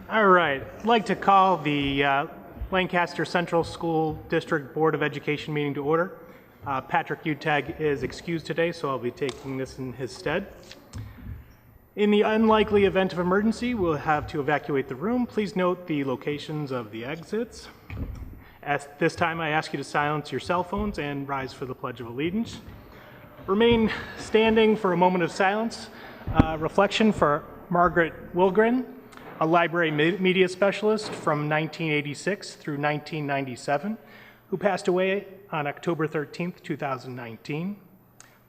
All right, I'd like to call the Lancaster Central School District Board of Education meeting to order. Patrick Utag is excused today, so I'll be taking this in his stead. In the unlikely event of emergency, we'll have to evacuate the room. Please note the locations of the exits. At this time, I ask you to silence your cell phones and rise for the Pledge of Allegiance. Remain standing for a moment of silence. Reflection for Margaret Wilgren, a library media specialist from 1986 through 1997, who passed away on October 13th, 2019.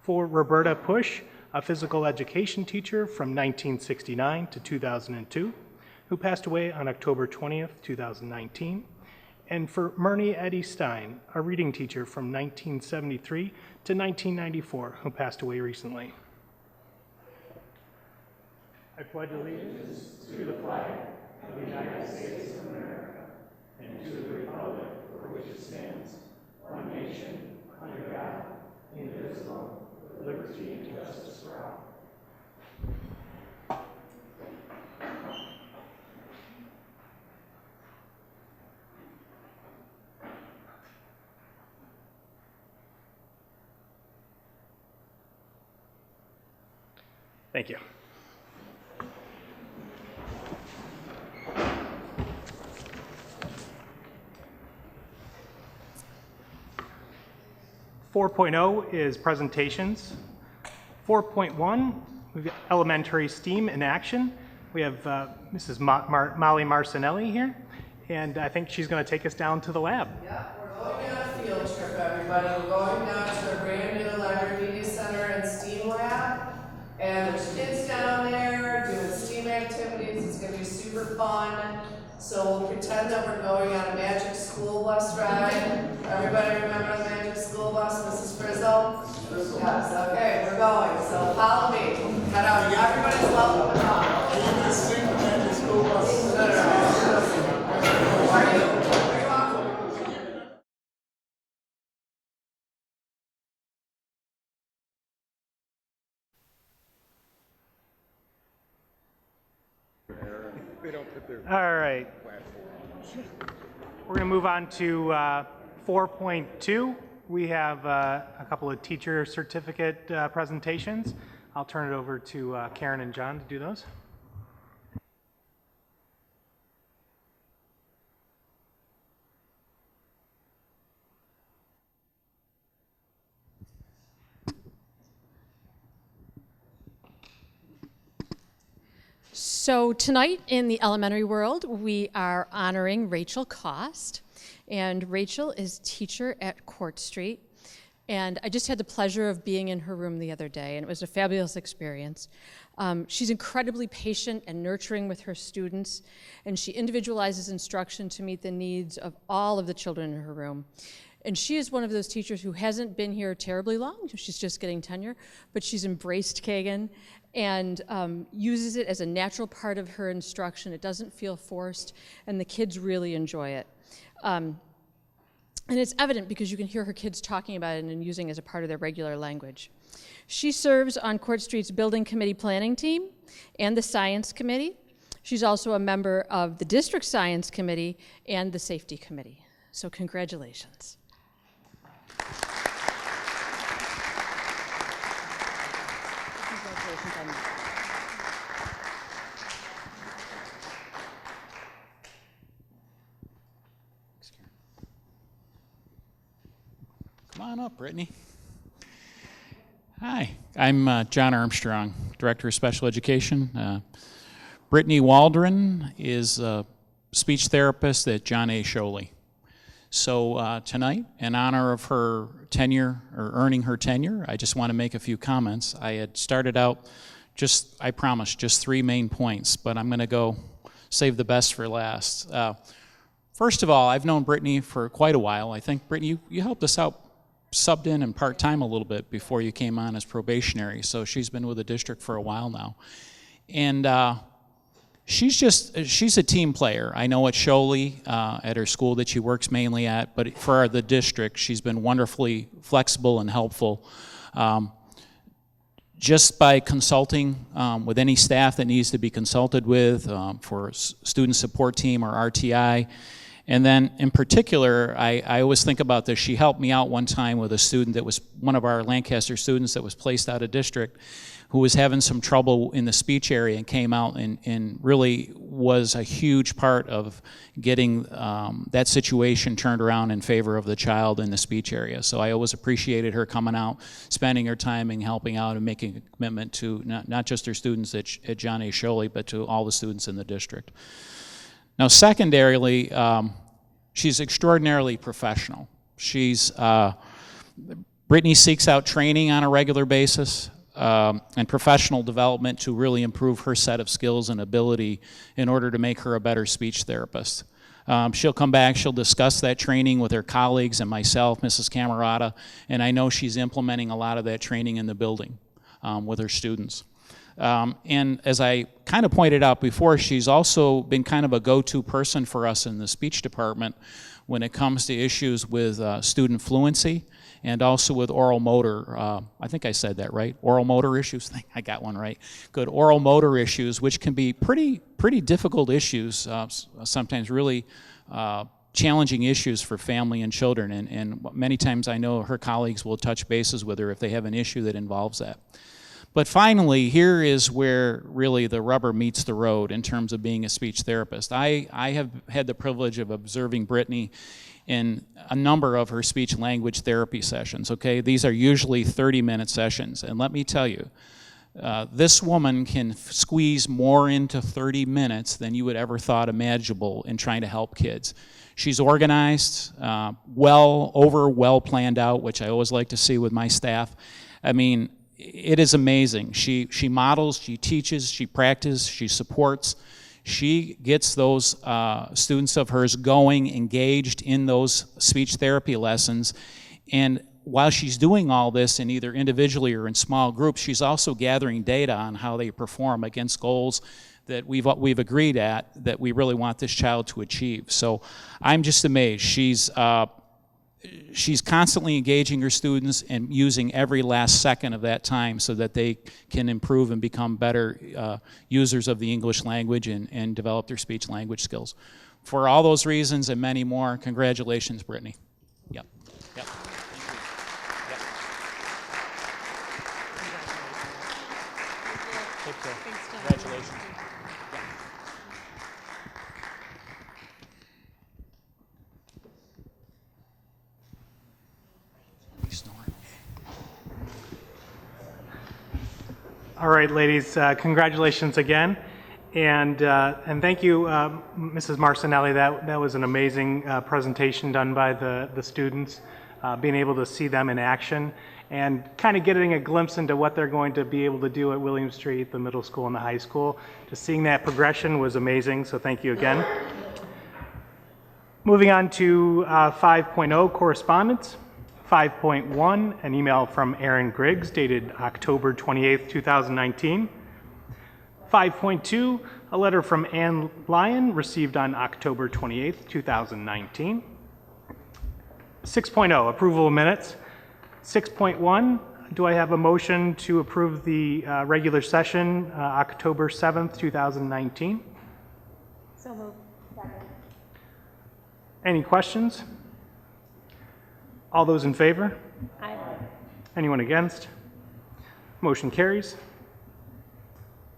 For Roberta Push, a physical education teacher from 1969 to 2002, who passed away on October 20th, 2019. And for Myrnie Eddy Stein, a reading teacher from 1973 to 1994, who passed away recently. I pledge allegiance to the flag of the United States of America and to the republic for which it stands, one nation, under God, indivisible, with liberty and justice for all. Thank you. .4 is presentations. 4.1, we've got elementary STEAM in action. We have Mrs. Molly Marcinelli here, and I think she's going to take us down to the lab. Yeah, we're going on a field trip, everybody. We're going down to the brand new Library Media Center and STEAM lab, and there's kids down there doing STEAM activities. It's going to be super fun. So we'll pretend that we're going on a magic school bus ride. Everybody remember the magic school bus, Mrs. Frizzle? Yes, okay, we're going. So follow me. Head out. Everybody's welcome to come. Are you? All right. We're going to move on to 4.2. We have a couple of teacher certificate presentations. I'll turn it over to Karen and John to do those. So tonight in the elementary world, we are honoring Rachel Cost. And Rachel is teacher at Court Street. And I just had the pleasure of being in her room the other day, and it was a fabulous experience. She's incredibly patient and nurturing with her students, and she individualizes instruction to meet the needs of all of the children in her room. And she is one of those teachers who hasn't been here terribly long. She's just getting tenure, but she's embraced Kagan and uses it as a natural part of her instruction. It doesn't feel forced, and the kids really enjoy it. And it's evident because you can hear her kids talking about it and using it as a part of their regular language. She serves on Court Street's building committee planning team and the science committee. She's also a member of the district science committee and the safety committee. So congratulations. Congratulations on that. Come on up, Brittany. Hi, I'm John Armstrong, Director of Special Education. Brittany Waldron is a speech therapist at John A. Sholey. So tonight, in honor of her tenure, or earning her tenure, I just want to make a few comments. I had started out I promised, just 3 main points, but I'm going to go save the best for last. First of all, I've known Brittany for quite a while. I think, Brittany, you helped us out, subbed in and part-time a little bit before you came on as probationary, so she's been with the district for a while now. And she's a team player. I know at Sholey, at her school that she works mainly at, but for the district, she's been wonderfully flexible and helpful. just by consulting with any staff that needs to be consulted with for student support team or RTI. And then in particular, I always think about this. She helped me out one time with a student that was one of our Lancaster students that was placed out of district, who was having some trouble in the speech area and came out and really was a huge part of getting that situation turned around in favor of the child in the speech area. So I always appreciated her coming out, spending her time and helping out and making a commitment to not just her students at John A. Sholey, but to all the students in the district. Now, secondarily, she's extraordinarily professional. Brittany seeks out training on a regular basis and professional development to really improve her set of skills and ability in order to make her a better speech therapist. She'll come back, she'll discuss that training with her colleagues and myself, Mrs. Camerata, and I know she's implementing a lot of that training in the building with her students. And as I kind of pointed out before, she's also been kind of a go-to person for us in the speech department when it comes to issues with student fluency and also with oral motor. I think I said that right. Oral motor issues. I got one right. Good. Oral motor issues, which can be pretty difficult issues, sometimes really challenging issues for family and children. And many times I know her colleagues will touch bases with her if they have an issue that involves that. But finally, here is where really the rubber meets the road in terms of being a speech therapist. I have had the privilege of observing Brittany in a number of her speech language therapy sessions, okay? These are usually 30-minute sessions, and let me tell you, this woman can squeeze more into 30 minutes than you would ever thought imaginable in trying to help kids. She's organized, well planned out, which I always like to see with my staff. I mean, it is amazing. She models, she teaches, she practices, she supports. She gets those students of hers going, engaged in those speech therapy lessons. And while she's doing all this in either individually or in small groups, she's also gathering data on how they perform against goals that we've agreed at that we really want this child to achieve. So I'm just amazed. She's constantly engaging her students and using every last second of that time so that they can improve and become better users of the English language and develop their speech language skills. For all those reasons and many more, congratulations, Brittany. Yep. Yep. Take care. Congratulations. All right, ladies, congratulations again. And thank you, Mrs. Marcinelli. That was an amazing presentation done by the students, being able to see them in action and kind of getting a glimpse into what they're going to be able to do at William Street, the middle school and the high school. Just seeing that progression was amazing, so thank you again. Moving on to 5.0 correspondence. 5.1, an email from Aaron Griggs dated October 28th, 2019. 5.2, a letter from Ann Lyon received on October 28th, 2019. 6.0, approval of minutes. 6.1, do I have a motion to approve the regular session, October 7th, 2019? So moved. Second. Any questions? All those in favor? Aye. Anyone against? Motion carries.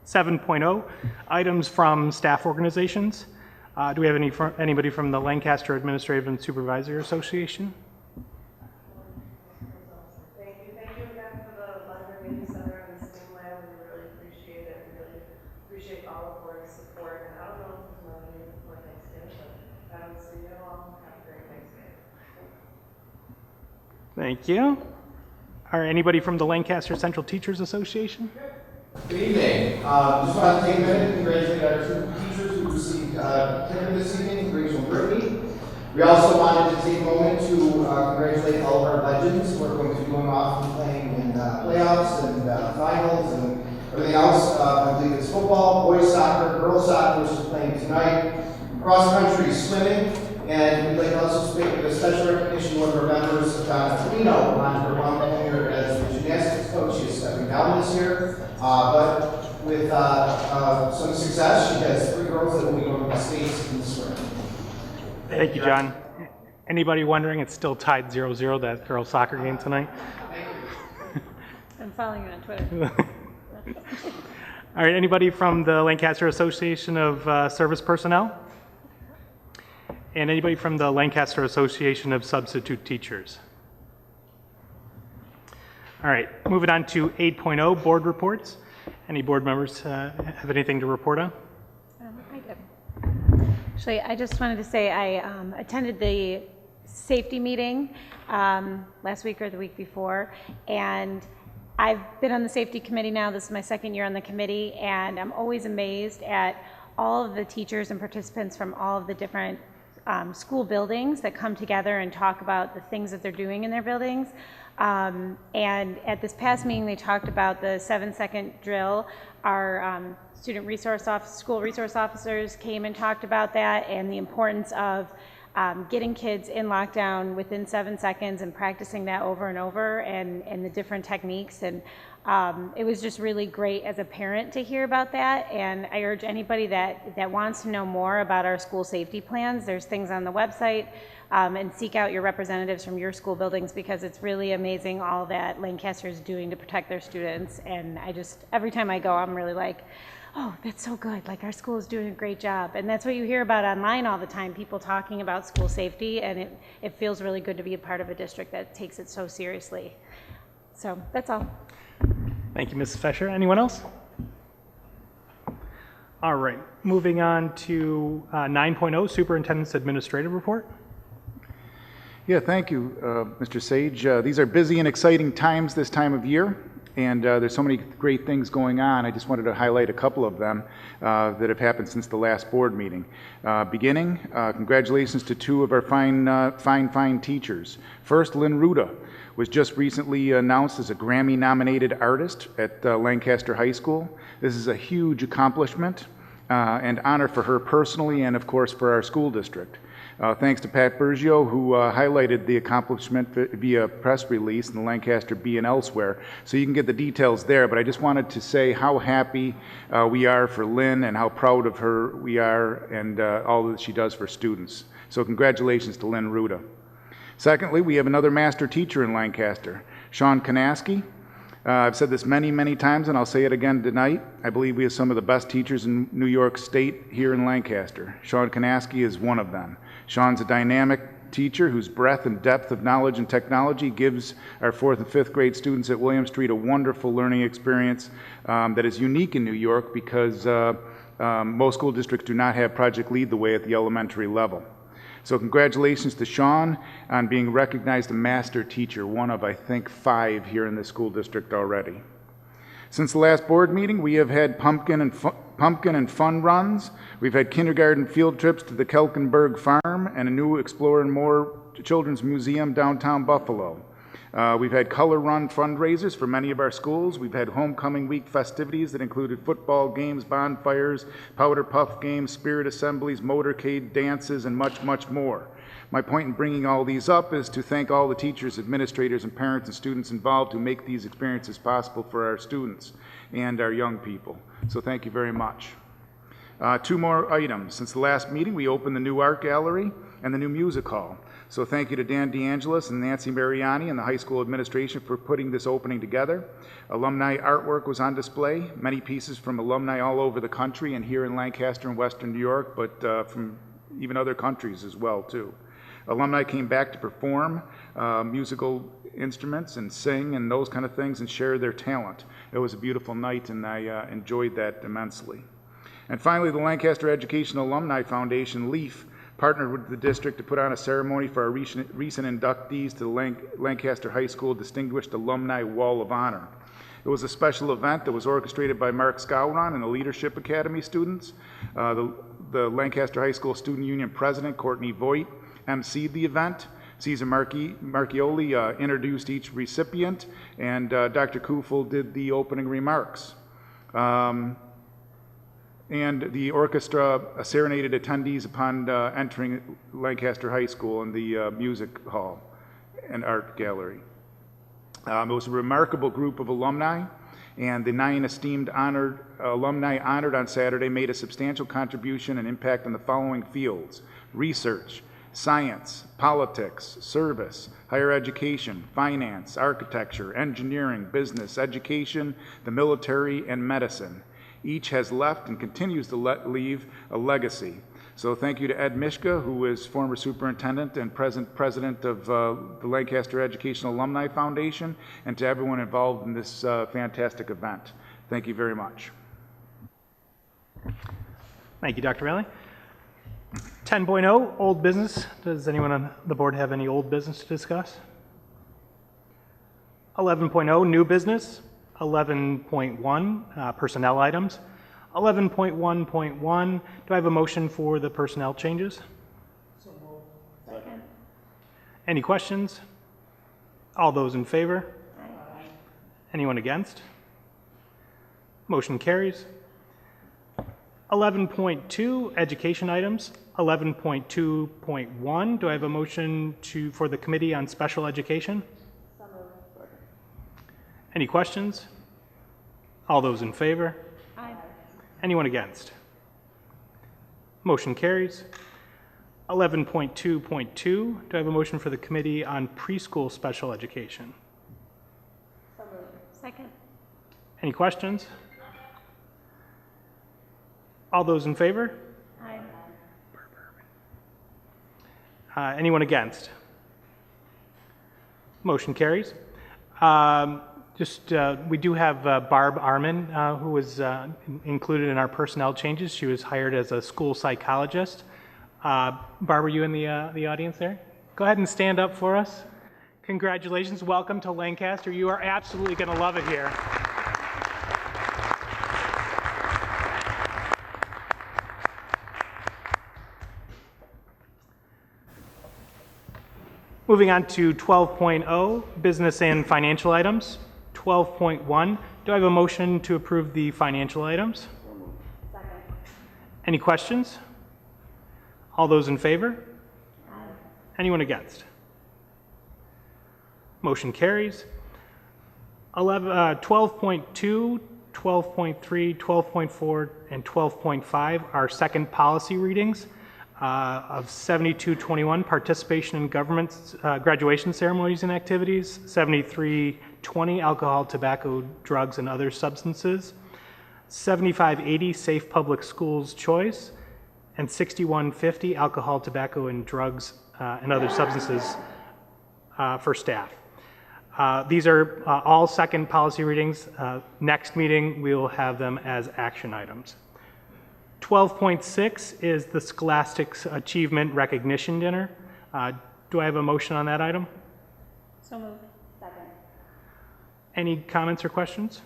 7.0, items from staff organizations. Do we have anybody from the Lancaster Administrative and Supervisory Association? Thank you again for the Library Media Center and the STEAM Lab. We really appreciate it. We really appreciate all of board's support. And I don't know if there's another meeting before Thanksgiving, but I don't see you all. Have a great Thanksgiving. Thank you. Are anybody from the Lancaster Central Teachers Association? Good evening. Just wanted to take a minute to congratulate our two teachers who received tenure this evening, Rachel and Brittany. We also wanted to take a moment to congratulate all of our legends who are going to be going off and playing in playoffs and finals and everything else. I believe it's football, boys soccer, girls soccer, which is playing tonight, cross country, swimming, And we'd like to also give a special recognition to one of our members, Donna Torino, on her long tenure as the gymnastics coach. She is stepping down this year, but with some success, she has 3 girls that will be going to the States in the spring. Thank you, John. Anybody wondering, it's still tied 0-0, that girls' soccer game tonight? I'm following you on Twitter. All right, anybody from the Lancaster Association of Service Personnel? And anybody from the Lancaster Association of Substitute Teachers? All right, moving on to 8.0, board reports. Any board members have anything to report on? I did. Actually, I just wanted to say I attended the safety meeting last week or the week before, and I've been on the safety committee now. This is my 2nd year on the committee, and I'm always amazed at all of the teachers and participants from all of the different school buildings that come together and talk about the things that they're doing in their buildings. And at this past meeting, they talked about the 7-second drill. Our school resource officers came and talked about that and the importance of getting kids in lockdown within 7 seconds and practicing that over and over and the different techniques. And it was just really great as a parent to hear about that. And I urge anybody that wants to know more about our school safety plans, there's things on the website, and seek out your representatives from your school buildings, because it's really amazing all that Lancaster is doing to protect their students. And every time I go, I'm really like, oh, that's so good. Like, our school is doing a great job. And that's what you hear about online all the time, people talking about school safety, and it feels really good to be a part of a district that takes it so seriously. So that's all. Thank you, Mrs. Fesher. Anyone else? All right, moving on to 9.0, Superintendent's Administrative Report. Yeah, thank you, Mr. Sage. These are busy and exciting times this time of year, and there's so many great things going on. I just wanted to highlight a couple of them that have happened since the last board meeting. Congratulations to 2 of our fine teachers. First, Lynn Ruda was just recently announced as a Grammy-nominated artist at Lancaster High School. This is a huge accomplishment and honor for her personally and, of course, for our school district. Thanks to Pat Bergio, who highlighted the accomplishment via press release in the Lancaster Bee and elsewhere. So you can get the details there, but I just wanted to say how happy we are for Lynn and how proud of her we are and all that she does for students. So congratulations to Lynn Ruda. Secondly, we have another master teacher in Lancaster, Sean Kanaski. I've said this many times, and I'll say it again tonight. I believe we have some of the best teachers in New York State here in Lancaster. Sean Kanaski is one of them. Sean's a dynamic teacher whose breadth and depth of knowledge and technology gives our 4th and 5th grade students at William Street a wonderful learning experience that is unique in New York, because most school districts do not have Project Lead the Way at the elementary level. So congratulations to Sean on being recognized a master teacher, one of, I think, 5 here in the school district already. Since the last board meeting, we have had pumpkin and fun runs. We've had kindergarten field trips to the Kelkenberg Farm and a new Explore and More Children's Museum downtown Buffalo. We've had color run fundraisers for many of our schools. We've had homecoming week festivities that included football games, bonfires, powder puff games, spirit assemblies, motorcade dances, and much more. My point in bringing all these up is to thank all the teachers, administrators, and parents and students involved who make these experiences possible for our students and our young people. So thank you very much. 2 more items. Since the last meeting, we opened the new art gallery and the new music hall. So thank you to Dan DeAngelis and Nancy Mariani and the high school administration for putting this opening together. Alumni artwork was on display, many pieces from alumni all over the country and here in Lancaster and Western New York, but from even other countries as well, too. Alumni came back to perform musical instruments and sing and those kind of things and share their talent. It was a beautiful night, and I enjoyed that immensely. And finally, the Lancaster Educational Alumni Foundation, LEAF, partnered with the district to put on a ceremony for our recent inductees to the Lancaster High School Distinguished Alumni Wall of Honor. It was a special event that was orchestrated by Mark Scowron and the Leadership Academy students. The Lancaster High School Student Union President, Courtney Voigt, emceed the event. Cesar Marchioli introduced each recipient, and Dr. Kufel did the opening remarks. And the orchestra serenaded attendees upon entering Lancaster High School in the music hall and art gallery. It was a remarkable group of alumni, and the 9 esteemed alumni honored on Saturday made a substantial contribution and impact in the following fields: research, science, politics, service, higher education, finance, architecture, engineering, business, education, the military, and medicine. Each has left and continues to leave a legacy. So thank you to Ed Mishka, who is former superintendent and present president of the Lancaster Educational Alumni Foundation, and to everyone involved in this fantastic event. Thank you very much. Thank you, Dr. Riley. 10.0, old business. Does anyone on the board have any old business to discuss? 11.0, new business. 11.1, personnel items. 11.1.1, do I have a motion for the personnel changes? So moved. Second. Any questions? All those in favor? Aye. Anyone against? Motion carries. 11.2, education items. 11.2.1, do I have a motion for the Committee on Special Education? So moved. Any questions? All those in favor? Aye. Anyone against? Motion carries. 11.2.2, do I have a motion for the Committee on Preschool Special Education? So moved. Second. Any questions? All those in favor? Aye. Anyone against? Motion carries. We do have Barb Arman, who was included in our personnel changes. She was hired as a school psychologist. Barb, are you in the audience there? Go ahead and stand up for us. Congratulations. Welcome to Lancaster. You are absolutely going to love it here. Moving on to 12.0, business and financial items. 12.1, do I have a motion to approve the financial items? Second. Any questions? All those in favor? Aye. Anyone against? Motion carries. 12.2, 12.3, 12.4, and 12.5 are second policy readings of 7221, participation in government graduation ceremonies and activities, 7320, alcohol, tobacco, drugs, and other substances, 7580, safe public schools choice, and 6150, alcohol, tobacco, and drugs and other substances for staff. These are all second policy readings. Next meeting, we will have them as action items. 12.6 is the Scholastics Achievement Recognition Dinner. Do I have a motion on that item? So moved. Second. Any comments or questions?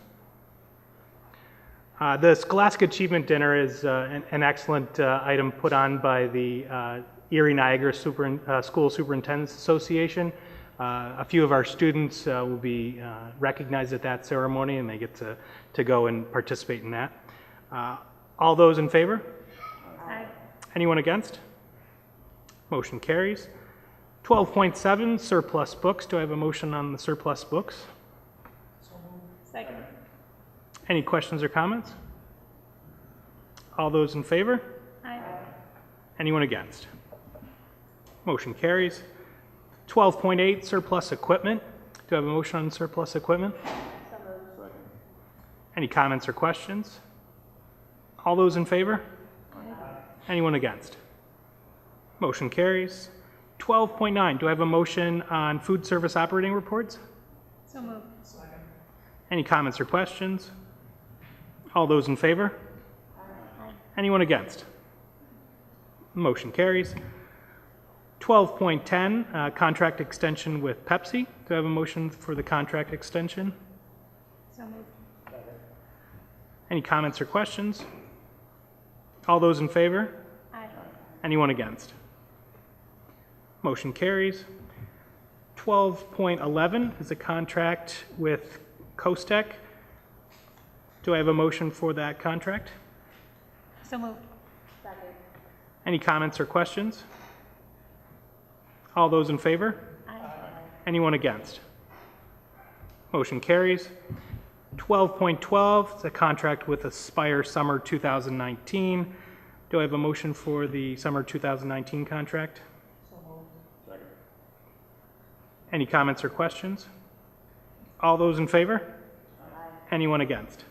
The Scholastic Achievement Dinner is an excellent item put on by the Erie Niagara School Superintendents Association. A few of our students will be recognized at that ceremony, and they get to go and participate in that. All those in favor? Aye. Anyone against? Motion carries. 12.7, surplus books. Do I have a motion on the surplus books? Second. Any questions or comments? All those in favor? Aye. Anyone against? Motion carries. 12.8, surplus equipment. Do I have a motion on surplus equipment? So moved. Any comments or questions? All those in favor? Anyone against? Motion carries. 12.9, do I have a motion on food service operating reports? So moved. Any comments or questions? All those in favor? Anyone against? Motion carries. 12.10, contract extension with Pepsi. Do I have a motion for the contract extension? So moved. Any comments or questions? All those in favor? Aye. Anyone against? Motion carries. 12.11 is a contract with Costec. Do I have a motion for that contract? So moved. Any comments or questions? All those in favor? Aye. Anyone against? Motion carries. 12.12 is a contract with Aspire Summer 2019. Do I have a motion for the Summer 2019 contract? Any comments or questions? All those in favor? Anyone against?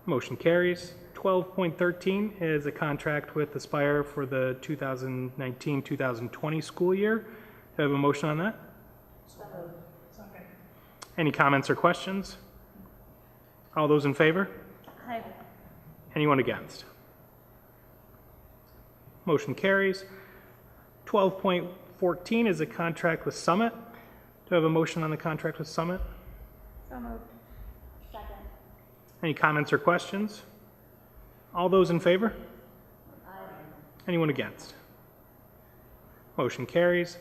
Motion carries. 12.13 is a contract with Aspire for the 2019-2020 school year. Do I have a motion on that? Any comments or questions? All those in favor? Aye. Anyone against? Motion carries. 12.14 is a contract with Summit. Do I have a motion on the contract with Summit? So moved. Second. Any comments or questions? All those in favor? Aye. Anyone against? Motion carries.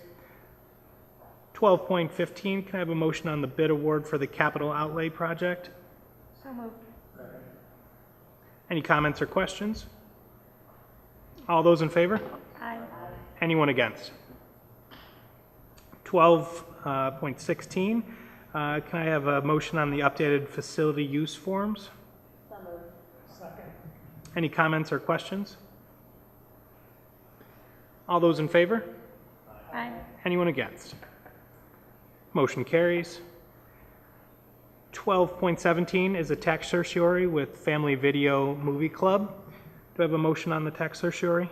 12.15, can I have a motion on the bid award for the capital outlay project? So moved. Any comments or questions? All those in favor? Aye. Anyone against? 12.16, can I have a motion on the updated facility use forms? So moved. Any comments or questions? All those in favor? Aye. Anyone against? Motion carries. 12.17 is a tax certiorari with Family Video Movie Club. Do I have a motion on the tax certiorari?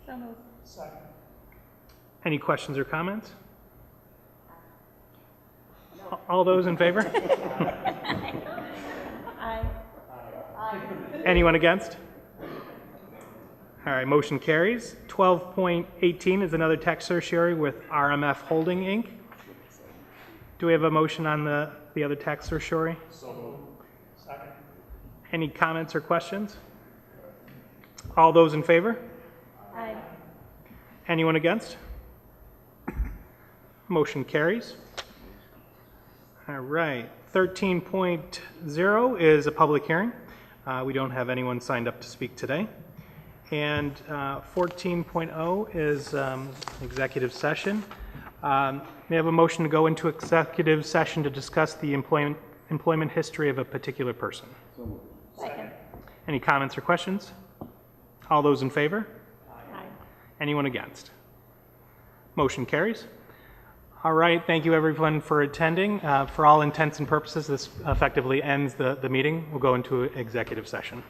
So moved. Any questions or comments? All those in favor? Aye. Anyone against? All right, motion carries. 12.18 is another tax certiorari with RMF Holding, Inc. Do we have a motion on the other tax certiorari? Any comments or questions? All those in favor? Aye. Anyone against? Motion carries. All right, 13.0 is a public hearing. We don't have anyone signed up to speak today. And 14.0 is executive session. May I have a motion to go into executive session to discuss the employment history of a particular person? Second. Any comments or questions? All those in favor? Aye. Anyone against? Motion carries. All right, thank you everyone for attending. For all intents and purposes, this effectively ends the meeting. We'll go into executive session.